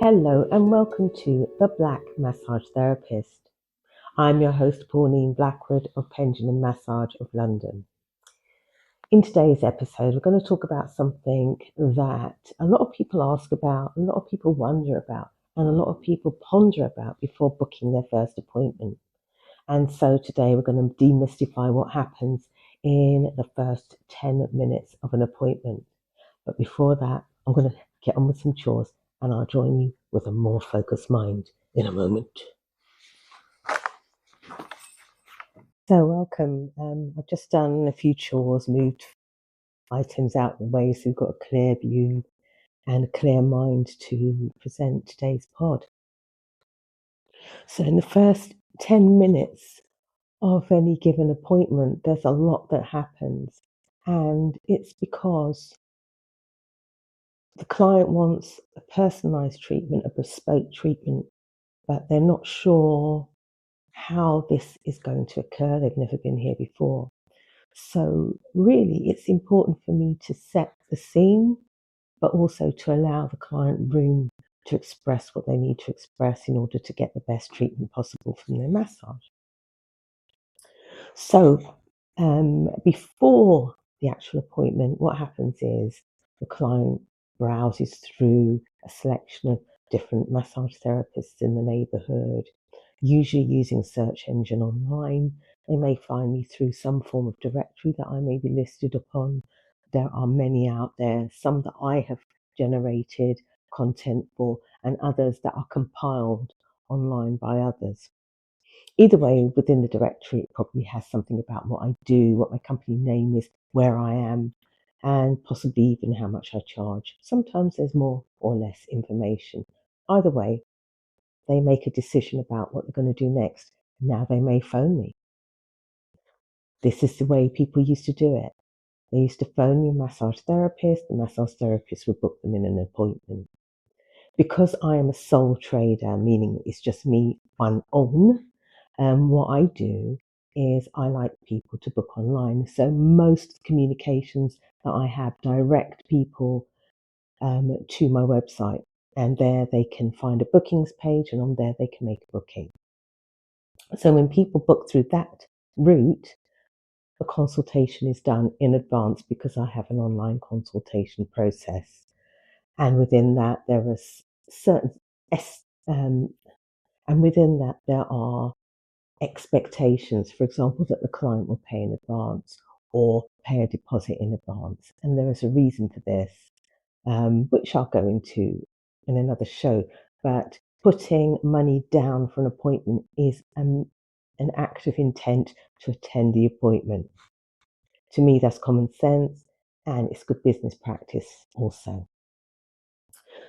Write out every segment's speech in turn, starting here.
Hello and welcome to The Black Massage Therapist. I'm your host Pauline Blackwood of Pendulum Massage of London. In today's episode, we're going to talk about something that a lot of people ask about, a lot of people wonder about, and a lot of people ponder about before booking their first appointment. And so today we're going to demystify what happens in the first 10 minutes of an appointment. But before that, I'm going to get on with some chores and I'll join you with a more focused mind in a moment. So welcome. I've just done a few chores, moved items out of the way so we've got a clear view and a clear mind to present today's pod. So in the first 10 minutes of any given appointment, there's a lot that happens. And it's because the client wants a personalized treatment, a bespoke treatment, but they're not sure how this is going to occur. They've never been here before. So really, it's important for me to set the scene, but also to allow the client room to express what they need to express in order to get the best treatment possible from their massage. So before the actual appointment, what happens is the client browses through a selection of different massage therapists in the neighbourhood, usually using a search engine online. They may find me through some form of directory that I may be listed upon. There are many out there, some that I have generated content for, and others that are compiled online by others. Either way, within the directory, it probably has something about what I do, what my company name is, where I am, and possibly even how much I charge. Sometimes there's more or less information. Either way, they make a decision about what they're going to do next. Now they may phone me. This is the way people used to do it. They used to phone your massage therapist. The massage therapist would book them in an appointment. Because I am a sole trader, meaning it's just me on own, what I do is I like people to book online. So most communications that I have direct people to my website, and there they can find a bookings page, and on there they can make a booking. So when people book through that route, the consultation is done in advance because I have an online consultation process. And within that, there are certain, and within that, there are expectations, for example, that the client will pay in advance or pay a deposit in advance. And there is a reason for this, which I'll go into in another show. But putting money down for an appointment is an act of intent to attend the appointment. To me, that's common sense and it's good business practice also.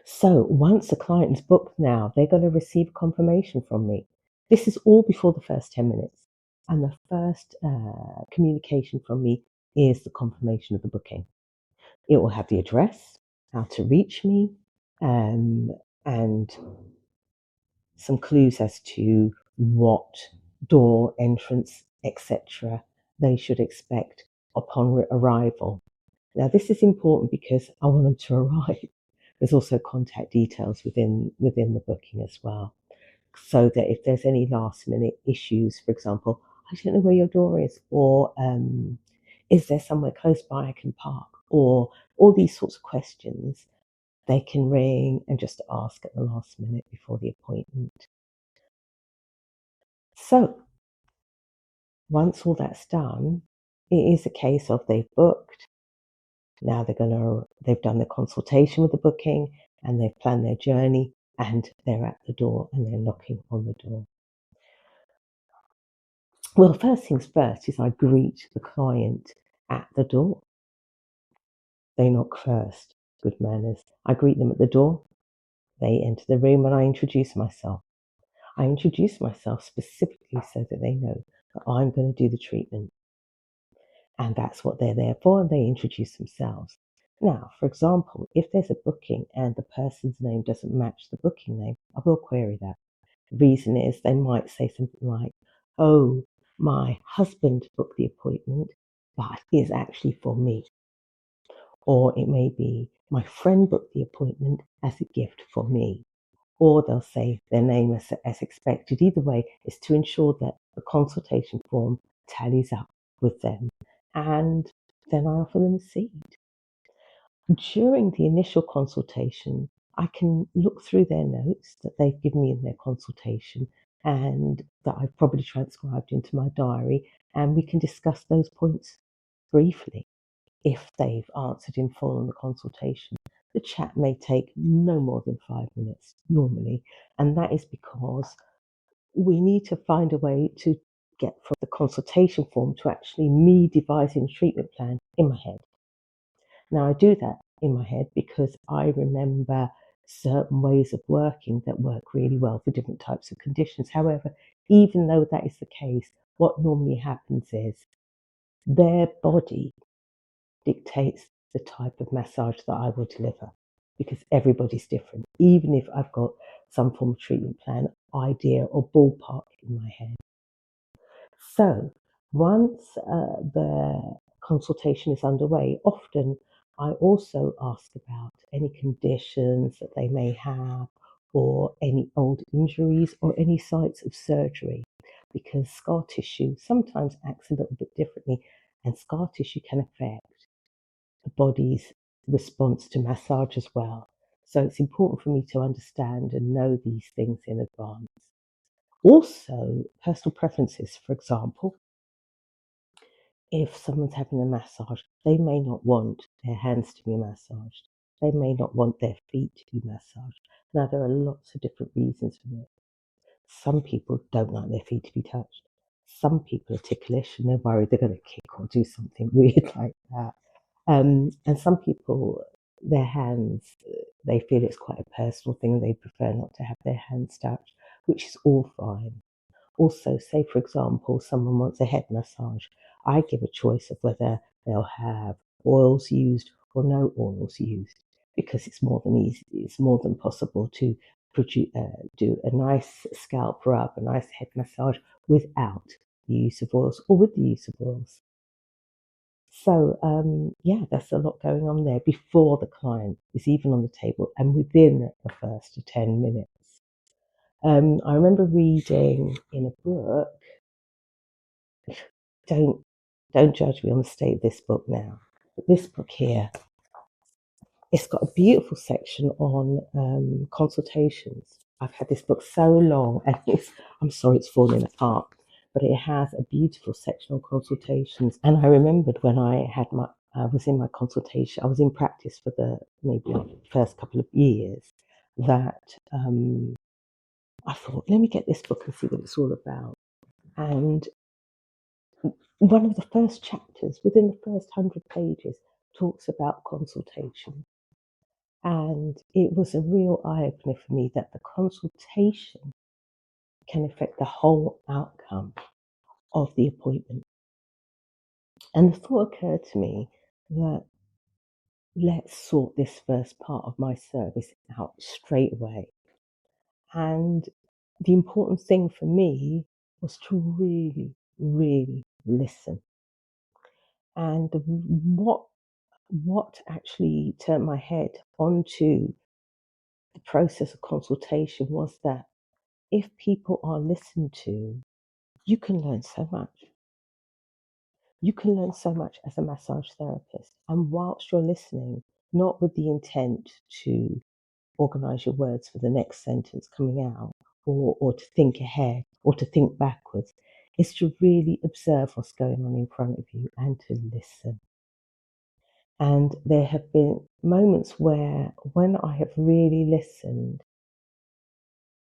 So once the client is booked now, they're going to receive confirmation from me. This is all before the first 10 minutes. And the first communication from me is the confirmation of the booking. It will have the address, how to reach me, and some clues as to what door, entrance, etc. they should expect upon arrival. Now, this is important because I want them to arrive. There's also contact details within the booking as well, so that if there's any last minute issues, for example, I don't know where your door is, or is there somewhere close by I can park, or all these sorts of questions, they can ring and just ask at the last minute before the appointment. So once all that's done, it is a case of they've booked. Now they've done the consultation with the booking and they've planned their journey and they're at the door and they're knocking on the door. Well, first things first is I greet the client at the door. They knock first, good manners. I greet them at the door. They enter the room and I introduce myself. I introduce myself specifically so that they know that I'm going to do the treatment. And that's what they're there for, and they introduce themselves. Now, for example, if there's a booking and the person's name doesn't match the booking name, I will query that. The reason is they might say something like, oh, my husband booked the appointment, but it's actually for me. Or it may be, my friend booked the appointment as a gift for me. or they'll say their name as expected. Either way, it's to ensure that the consultation form tallies up with them, and then I offer them a seat. During the initial consultation, I can look through their notes that they've given me in their consultation and that I've probably transcribed into my diary, and we can discuss those points briefly. If they've answered in full on the consultation, the chat may take no more than 5 minutes normally, and that is because we need to find a way to get from the consultation form to actually me devising a treatment plan in my head. Now, I do that in my head because I remember certain ways of working that work really well for different types of conditions. However, even though that is the case, what normally happens is their body dictates the type of massage that I will deliver because everybody's different, even if I've got some form of treatment plan, idea, or ballpark in my head. So once the consultation is underway, often I also ask about any conditions that they may have, or any old injuries, or any sites of surgery, because scar tissue sometimes acts a little bit differently, and scar tissue can affect the body's response to massage as well. So it's important for me to understand and know these things in advance. Also, personal preferences, for example, if someone's having a massage, they may not want their hands to be massaged. They may not want their feet to be massaged. Now, there are lots of different reasons for this. Some people don't like their feet to be touched. Some people are ticklish and they're worried they're going to kick or do something weird like that. And some people, their hands, they feel it's quite a personal thing and they prefer not to have their hands touched, which is all fine. Also, say for example, someone wants a head massage. I give a choice of whether they'll have oils used or no oils used because it's more than easy, it's more than possible to do a nice scalp rub, a nice head massage without the use of oils or with the use of oils. So, yeah, there's a lot going on there before the client is even on the table and within the first 10 minutes. I remember reading in a book, don't don't judge me on the state of this book now, but this book here, it's got a beautiful section on consultations. I've had this book so long, and I'm sorry it's falling apart, but it has a beautiful section on consultations. And I remembered when I was in my consultation, I was in practice for the maybe first couple of years, that I thought, let me get this book and see what it's all about. And one of the first chapters, within the first 100 pages, talks about consultation. And it was a real eye opener for me that the consultation can affect the whole outcome of the appointment. And the thought occurred to me that let's sort this first part of my service out straight away. And the important thing for me was to really, really listen. And what actually turned my head onto the process of consultation was that if people are listened to, you can learn so much. You can learn so much as a massage therapist. And whilst you're listening, not with the intent to organize your words for the next sentence coming out, or to think ahead or to think backwards, is to really observe what's going on in front of you and to listen. And there have been moments where, when I have really listened,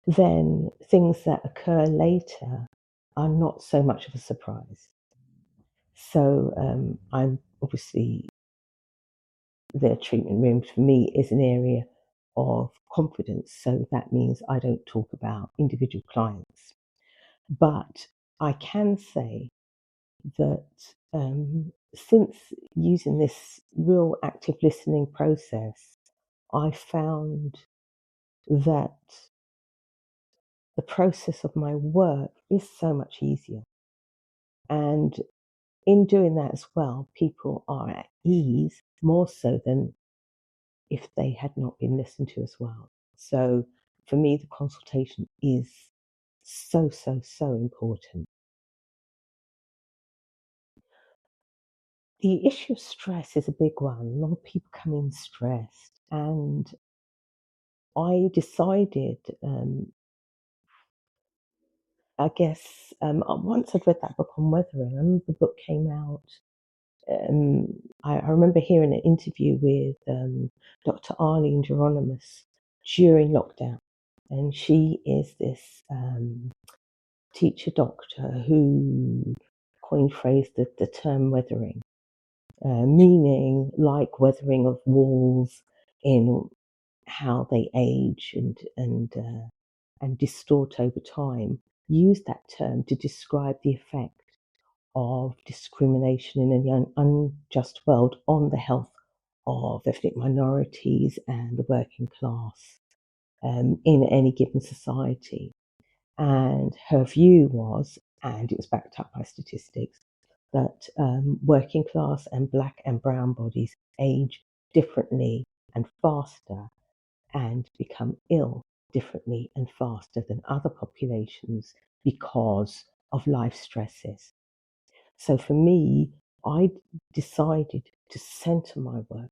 then things that occur later are not so much of a surprise. So I'm obviously, the treatment room for me is an area of confidence. So that means I don't talk about individual clients. But I can say that since using this real active listening process, I found that the process of my work is so much easier. And in doing that as well, people are at ease more so than if they had not been listened to as well. So for me, the consultation is so, so, so important. The issue of stress is a big one. A lot of people come in stressed, and I decided, I guess, once I'd read that book on weathering, I remember the book came out. I remember hearing an interview with Dr. Arlene Geronimus during lockdown, and she is this teacher doctor who coined phrase the term weathering, meaning like weathering of walls in how they age and distort over time. Use that term to describe the effect of discrimination in an unjust world on the health of ethnic minorities and the working class in any given society. And her view was, and it was backed up by statistics, that working class and black and brown bodies age differently and faster and become ill differently and faster than other populations because of life stresses. So for me, I decided to center my work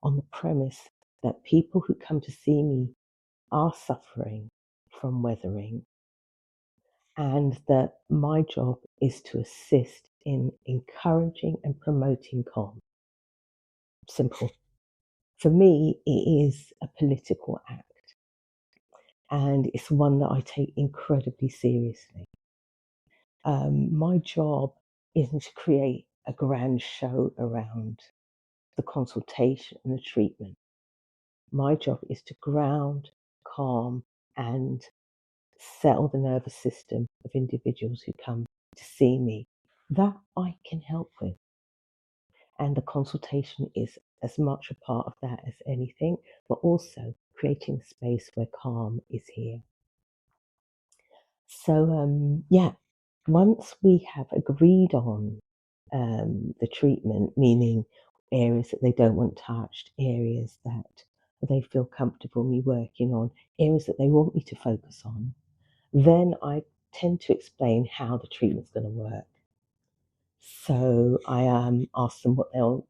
on the premise that people who come to see me are suffering from weathering, and that my job is to assist in encouraging and promoting calm. Simple. For me, it is a political act, and it's one that I take incredibly seriously. My job isn't to create a grand show around the consultation and the treatment. My job is to ground, calm, and settle the nervous system of individuals who come to see me. That I can help with. And the consultation is as much a part of that as anything, but also creating a space where calm is here. So, yeah, once we have agreed on the treatment, meaning areas that they don't want touched, areas that they feel comfortable me working on, areas that they want me to focus on, then I tend to explain how the treatment's going to work. So I ask them what they'll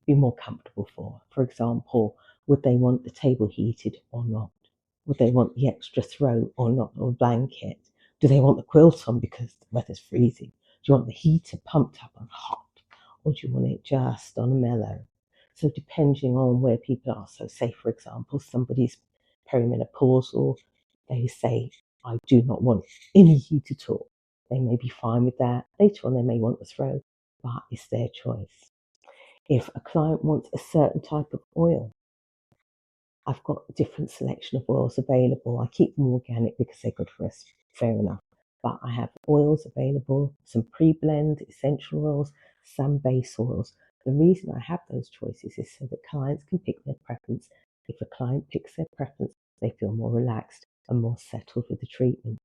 be more comfortable for. For example, would they want the table heated or not? Would they want the extra throw or not, or blanket? Do they want the quilt on because the weather's freezing? Do you want the heater pumped up and hot? Or do you want it just on a mellow? So depending on where people are. So say, for example, somebody's perimenopausal, they say, I do not want any heat at all. They may be fine with that. Later on, they may want the throw, but it's their choice. If a client wants a certain type of oil, I've got a different selection of oils available. I keep them organic because they're good for us, fair enough. But I have oils available, some pre-blend essential oils, some base oils. The reason I have those choices is so that clients can pick their preference. If a client picks their preference, they feel more relaxed and more settled with the treatment.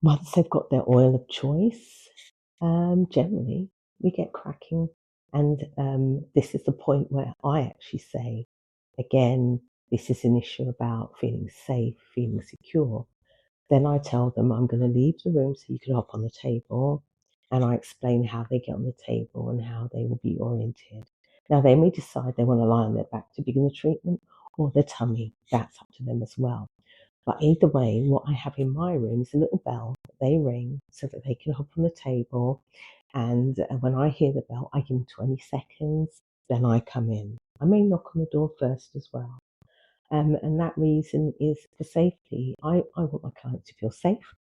Once they've got their oil of choice, generally we get cracking. And this is the point where I actually say, again, this is an issue about feeling safe, feeling secure. Then I tell them I'm going to leave the room so you can hop on the table. And I explain how they get on the table and how they will be oriented. Now, they may decide they want to lie on their back to begin the treatment or their tummy. That's up to them as well. But either way, what I have in my room is a little bell that they ring so that they can hop on the table. And when I hear the bell, I give them 20 seconds, then I come in. I may knock on the door first as well. And that reason is for safety. I want my clients to feel safe.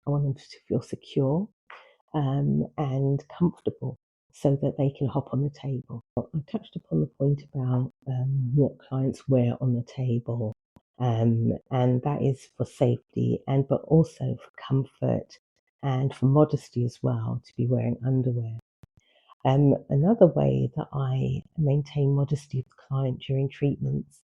I want them to feel secure and comfortable so that they can hop on the table. I touched upon the point about what clients wear on the table, and that is for safety and but also for comfort and for modesty as well, to be wearing underwear. Another way that I maintain modesty of the client during treatments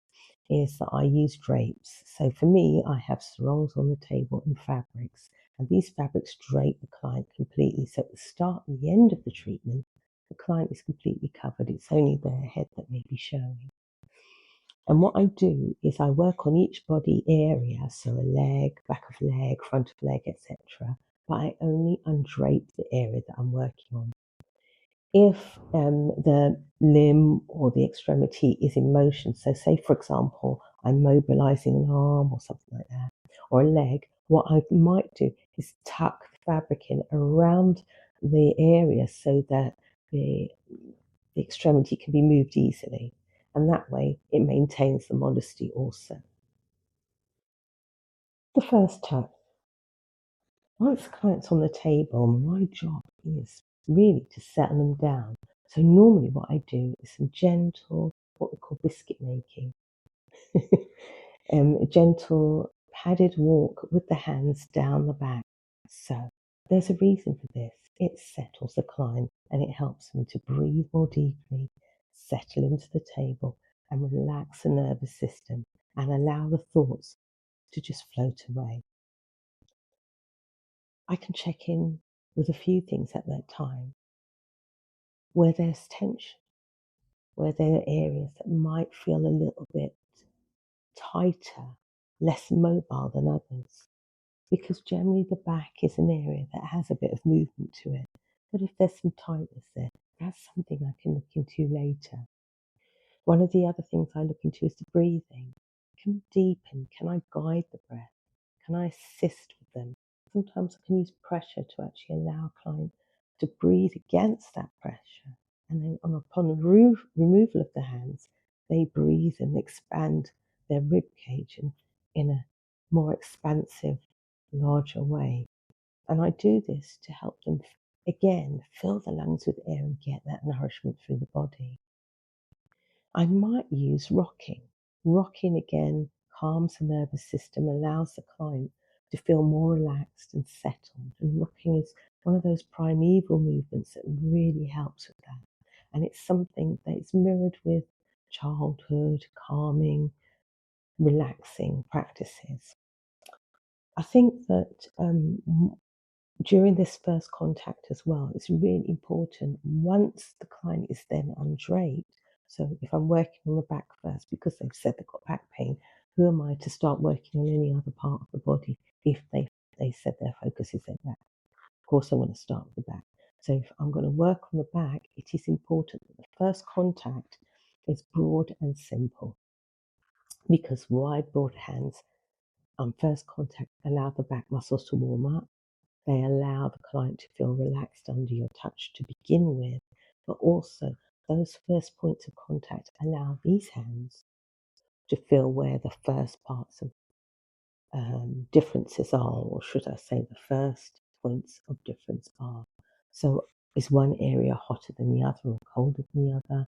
is that I use drapes. So for me, I have sarongs on the table and fabrics, and these fabrics drape the client completely. So at the start and the end of the treatment, the client is completely covered. It's only their head that may be showing. And what I do is I work on each body area, so a leg, back of leg, front of leg, etc. But I only undrape the area that I'm working on. If the limb or the extremity is in motion, so say for example, I'm mobilizing an arm or something like that, or a leg, what I might do is tuck the fabric in around the area so that the extremity can be moved easily. And that way it maintains the modesty also. The first touch. Once the client's on the table, my job is really to settle them down. So normally what I do is some gentle, what we call biscuit making. A gentle padded walk with the hands down the back. So there's a reason for this. It settles the client and it helps them to breathe more deeply, settle into the table and relax the nervous system and allow the thoughts to just float away. I can check in with a few things at that time. Where there's tension, where there are areas that might feel a little bit tighter, less mobile than others. Because generally the back is an area that has a bit of movement to it. But if there's some tightness there, that's something I can look into later. One of the other things I look into is the breathing. Can we deepen? Can I guide the breath? Can I assist with them? Sometimes I can use pressure to actually allow a client to breathe against that pressure. And then upon the removal of the hands, they breathe and expand their rib cage in a more expansive, larger way. And I do this to help them, again, fill the lungs with air and get that nourishment through the body. I might use rocking. Rocking again calms the nervous system, allows the client to feel more relaxed and settled. And rocking is one of those primeval movements that really helps with that. And it's something that is mirrored with childhood, calming, relaxing practices. I think that during this first contact as well, it's really important once the client is then undraped. So if I'm working on the back first, because they've said they've got back pain, who am I to start working on any other part of the body if they said their focus is their back? Of course, I'm going to start with the back. So if I'm going to work on the back, it is important that the first contact is broad and simple, because wide, broad hands on first contact allow the back muscles to warm up. They allow the client to feel relaxed under your touch to begin with, but also those first points of contact allow these hands to feel where the first parts of differences are, or should I say, the first points of difference are. So, is one area hotter than the other or colder than the other?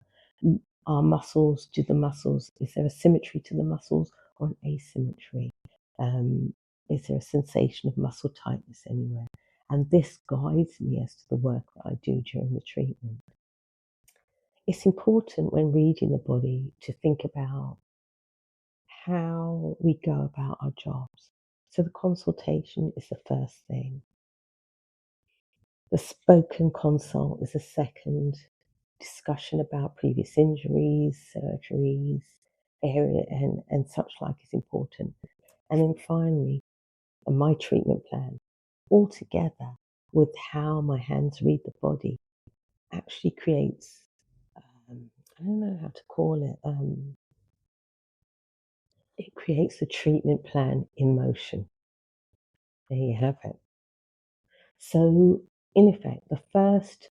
Are muscles, is there a symmetry to the muscles or an asymmetry? Is there a sensation of muscle tightness anywhere? And this guides me as to the work that I do during the treatment. It's important when reading the body to think about how we go about our jobs. So the consultation is the first thing. The spoken consult is the second. Discussion about previous injuries, surgeries, area and such like is important. And then finally, my treatment plan, all together with how my hands read the body, actually creates, I don't know how to call it, it creates a treatment plan in motion. There you have it. So, in effect, the first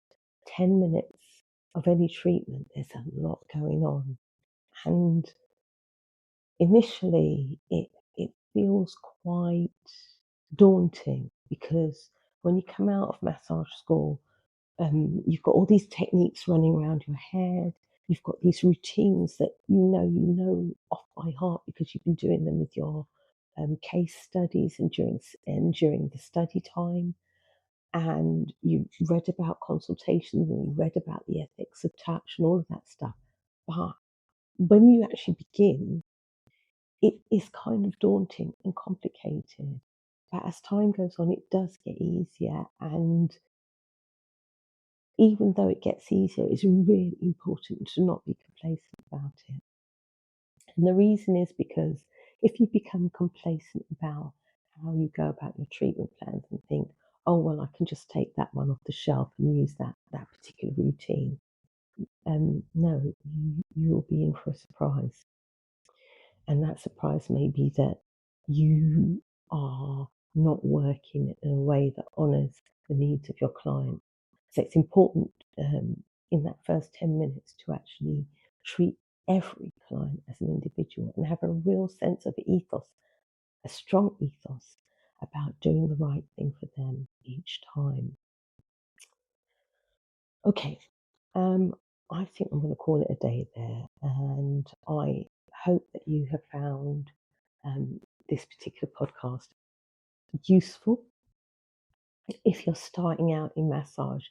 10 minutes of any treatment, there's a lot going on. And initially, it feels quite daunting because when you come out of massage school, you've got all these techniques running around your head. You've got these routines that you know off by heart because you've been doing them with your case studies and during the study time. And you read about consultations and you read about the ethics of touch and all of that stuff. But when you actually begin, it is kind of daunting and complicated. But as time goes on, it does get easier. And even though it gets easier, it's really important to not be complacent about it. And the reason is because if you become complacent about how you go about your treatment plans and think, oh, well, I can just take that one off the shelf and use that particular routine, no, you'll be in for a surprise. And that surprise may be that you are not working in a way that honours the needs of your client. So it's important in that first 10 minutes to actually treat every client as an individual and have a real sense of ethos, a strong ethos about doing the right thing for them each time. Okay, I think I'm going to call it a day there, and I hope that you have found um, this particular podcast useful. If you're starting out in massage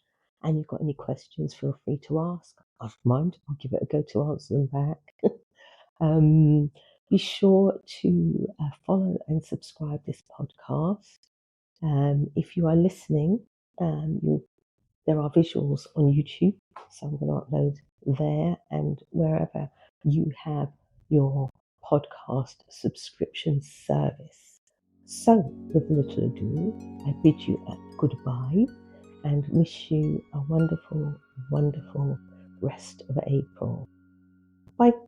and you've got any questions, feel free to ask. I don't mind, I'll give it a go to answer them back. um, be sure to follow and subscribe this podcast. If you are listening, there are visuals on YouTube, so I'm going to upload there and wherever you have your podcast subscription service. So, with little ado, I bid you a goodbye and wish you a wonderful, wonderful rest of April. Bye.